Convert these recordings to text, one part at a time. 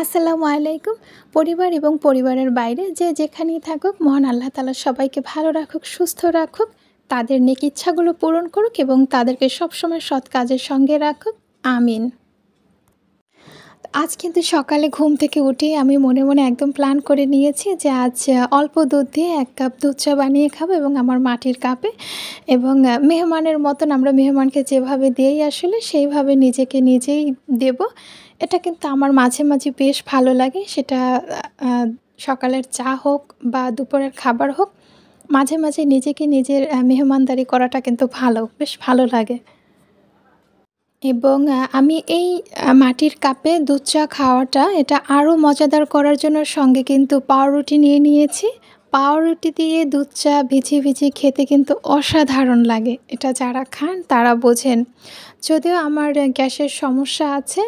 আসসালামু আলাইকুম। পরিবার এবং পরিবারের বাইরে যে যেখানেই থাকুক মহান আল্লাহ তাআলা সবাইকে ভালো রাখুক, সুস্থ রাখুক, তাদের নেক ইচ্ছাগুলো পূরণ করুক এবং তাদেরকে সবসময় সৎ কাজের সঙ্গে রাখুক। আমিন। আজ কিন্তু সকালে ঘুম থেকে উঠেই আমি মনে, মনে একদম প্ল্যান করে নিয়েছি যে আজ অল্প দুধ দিয়ে ১ কাপ দুধ চা বানিয়ে খাবো এবং আমার মাটির কাপে এবং মেহমানের মতন আমরা মেহমানকে যেভাবে দেই আসলে সেইভাবে নিজেকে নিজেই দেবো। এটা কিন্তু আমার মাঝে, মাঝে বেশ ভালো লাগে। সেটা আ সকালের চা হোক বা দুপুরের খাবার হোক, মাঝে, মাঝে নিজেকে নিজের মেহমানদারি করাটা কিন্তু বেশ ভালো লাগে। এবং আমি এই মাটির কাপে দুধ চা খাওয়াটা এটা আরও মজাদার করার জন্য সঙ্গে কিন্তু পাউরুটি নিয়ে নিয়েছি। পাউরুটি দিয়ে দুধ চা ভিজিয়ে, ভিজিয়ে খেতে কিন্তু অসাধারণ লাগে। এটা যারা খান তারা বোঝেন। যদিও আমার গ্যাসের সমস্যা আছে,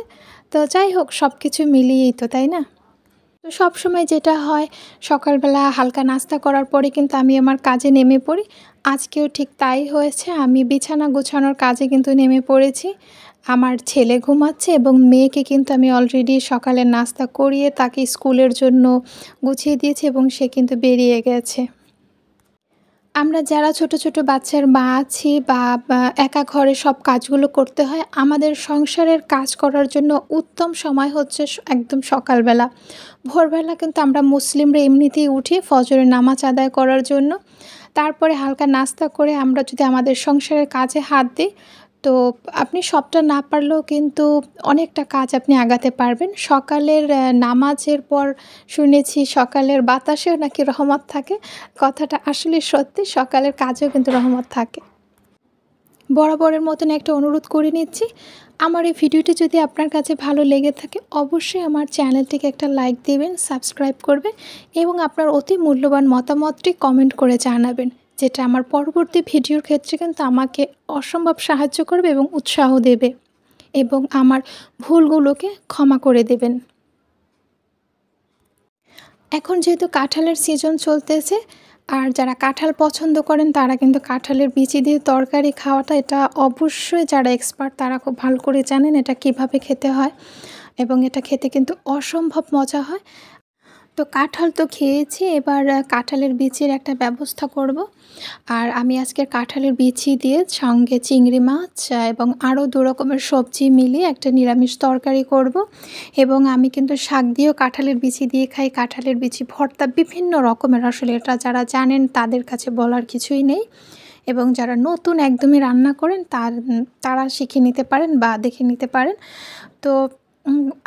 তো যাই হোক সব কিছু মিলিয়েই তো, তাই না? তো সবসময় যেটা হয় সকালবেলা হালকা নাস্তা করার পরে কিন্তু আমি আমার কাজে নেমে পড়ি। আজকেও ঠিক তাই হয়েছে। আমি বিছানা গোছানোর কাজে কিন্তু নেমে পড়েছি। আমার ছেলে ঘুমাচ্ছে এবং মেয়েকে কিন্তু আমি অলরেডি সকালের নাস্তা করিয়ে তাকে স্কুলের জন্য গুছিয়ে দিয়েছি এবং সে কিন্তু বেরিয়ে গেছে। আমরা যারা ছোট, ছোট বাচ্চার মা আছি বা একা ঘরে সব কাজগুলো করতে হয়, আমাদের সংসারের কাজ করার জন্য উত্তম সময় হচ্ছে একদম সকালবেলা। ভোরবেলা কিন্তু আমরা মুসলিমরা এমনিতেই উঠি ফজরের নামাজ আদায় করার জন্য। তারপরে হালকা নাস্তা করে আমরা যদি আমাদের সংসারের কাজে হাত দিই, তো আপনি সবটা না পারলেও কিন্তু অনেকটা কাজ আপনি আগাতে পারবেন। সকালের নামাজের পর শুনেছি সকালের বাতাসেও নাকি রহমত থাকে। কথাটা আসলেই সত্যি, সকালের কাজেও কিন্তু রহমত থাকে। বরাবরের মতন একটা অনুরোধ করে নিচ্ছি, আমার এই ভিডিওটি যদি আপনার কাছে ভালো লেগে থাকে অবশ্যই আমার চ্যানেলটিকে একটা লাইক দিবেন, সাবস্ক্রাইব করবেন এবং আপনার অতি মূল্যবান মতামতটি কমেন্ট করে জানাবেন। যেটা আমার পরবর্তী ভিডিওর ক্ষেত্রে কিন্তু আমাকে অসম্ভব সাহায্য করবে এবং উৎসাহ দেবে এবং আমার ভুলগুলোকে ক্ষমা করে দেবেন। এখন যেহেতু কাঁঠালের সিজন চলতেছে, আর যারা কাঁঠাল পছন্দ করেন তারা কিন্তু কাঁঠালের বিচি দিয়ে তরকারি খাওয়াটা এটা অবশ্যই যারা এক্সপার্ট তারা খুব ভালো করে জানেন এটা কিভাবে খেতে হয় এবং এটা খেতে কিন্তু অসম্ভব মজা হয়। তো কাঁঠাল তো খেয়েছি, এবার কাঁঠালের বিচির একটা ব্যবস্থা করব। আর আমি আজকে কাঁঠালের বিচি দিয়ে সঙ্গে চিংড়ি মাছ এবং আরও ২ রকমের সবজি মিলিয়ে একটা নিরামিষ তরকারি করব। এবং আমি কিন্তু শাক দিয়েও কাঁঠালের বিচি দিয়ে খাই, কাঁঠালের বিচি ভর্তা বিভিন্ন রকমের, আসলে এটা যারা জানেন তাদের কাছে বলার কিছুই নেই। এবং যারা নতুন একদমই রান্না করেন তারা শিখে নিতে পারেন বা দেখে নিতে পারেন। তো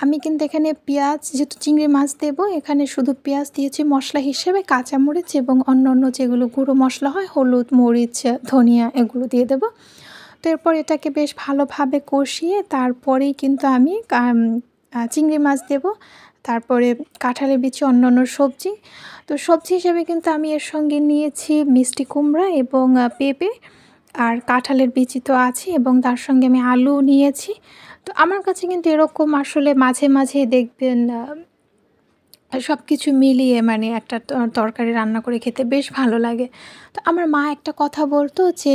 আমি কিন্তু এখানে পেঁয়াজ, যেহেতু চিংড়ি মাছ দেবো, এখানে শুধু পেঁয়াজ দিয়েছি মশলা হিসেবে, কাঁচামরিচ এবং অন্যান্য যেগুলো গুঁড়ো মশলা হয় হলুদ, মরিচ, ধনিয়া এগুলো দিয়ে দেবো। তো এরপর এটাকে বেশ ভালোভাবে কষিয়ে তারপরেই কিন্তু আমি চিংড়ি মাছ দেবো। তারপরে কাঁঠালের বিচি, অন্যান্য সবজি। তো সবজি হিসেবে কিন্তু আমি এর সঙ্গে নিয়েছি মিষ্টি কুমড়া এবং পেঁপে, আর কাঁঠালের বিচি তো আছে এবং তার সঙ্গে আমি আলু নিয়েছি। তো আমার কাছে কিন্তু এরকম আসলে মাঝে, মাঝে দেখবেন সবকিছু মিলিয়ে মানে একটা তরকারি রান্না করে খেতে বেশ ভালো লাগে। তো আমার মা একটা কথা বলতো যে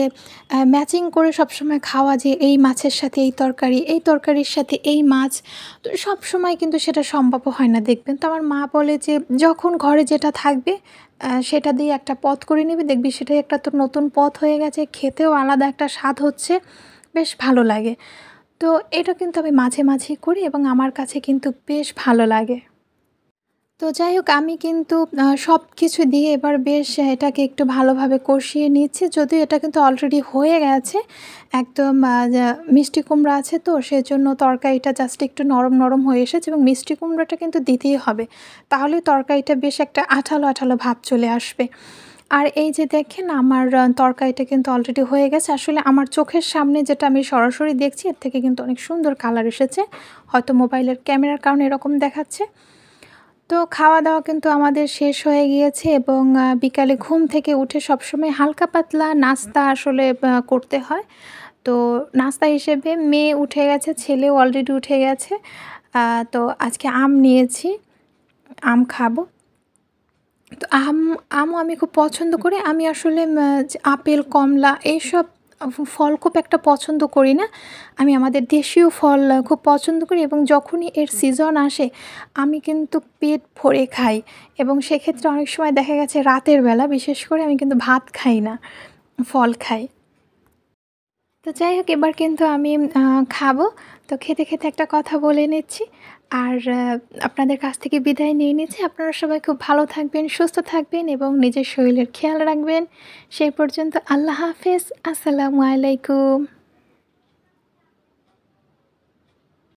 ম্যাচিং করে সবসময় খাওয়া, যে এই মাছের সাথে এই তরকারি, এই তরকারির সাথে এই মাছ। তো সবসময় কিন্তু সেটা সম্ভব হয় না দেখবেন। তো আমার মা বলে যে যখন ঘরে যেটা থাকবে সেটা দিয়ে একটা পদ করে নিবি, দেখবি সেটাই একটা তোর নতুন পদ হয়ে গেছে, খেতেও আলাদা একটা স্বাদ হচ্ছে, বেশ ভালো লাগে। তো এটা কিন্তু আমি মাঝে, মাঝেই করি এবং আমার কাছে কিন্তু বেশ ভালো লাগে। তো যাই হোক আমি কিন্তু সবকিছু দিয়ে এবার বেশ এটাকে একটু ভালোভাবে কষিয়ে নিচ্ছি। যদিও এটা কিন্তু অলরেডি হয়ে গেছে। একদম মিষ্টি কুমড়া আছে তো সেজন্য তরকারিটা জাস্ট একটু নরম, নরম হয়ে এসেছে এবং মিষ্টি কুমড়াটা কিন্তু দিতেই হবে। তাহলে তরকারিটা বেশ একটা আঠালো, আঠালো ভাব চলে আসবে। আর এই যে দেখেন আমার তরকারিটা কিন্তু অলরেডি হয়ে গেছে। আসলে আমার চোখের সামনে যেটা আমি সরাসরি দেখছি এর থেকে কিন্তু অনেক সুন্দর কালার এসেছে। হয়তো মোবাইলের ক্যামেরার কারণে এরকম দেখাচ্ছে। তো খাওয়া-দাওয়া কিন্তু আমাদের শেষ হয়ে গিয়েছে এবং বিকালে ঘুম থেকে উঠে সবসময় হালকা পাতলা নাস্তা আসলে করতে হয়। তো নাস্তা হিসেবে মেয়ে উঠে গেছে, ছেলেও অলরেডি উঠে গেছে। তো আজকে আম নিয়েছি, আম খাবো। তো আমও আমি খুব পছন্দ করি। আমি আসলে যে আপেল, কমলা এইসব ফল খুব একটা পছন্দ করি না। আমি আমাদের দেশীয় ফল খুব পছন্দ করি এবং যখনই এর সিজন আসে আমি কিন্তু পেট ভরে খাই এবং সেক্ষেত্রে অনেক সময় দেখা গেছে রাতের বেলা বিশেষ করে আমি কিন্তু ভাত খাই না, ফল খাই। তো যাই হোক এবার কিন্তু আমি খাবো। তো খেতে, খেতে একটা কথা বলে নিচ্ছি। আর আপনাদের কাছ থেকে বিদায় নিয়ে নিচ্ছি। আপনারা সবাই খুব ভালো থাকবেন, সুস্থ থাকবেন এবং নিজের শরীরের খেয়াল রাখবেন। সেই পর্যন্ত আল্লাহ হাফেজ। আসসালামু আলাইকুম।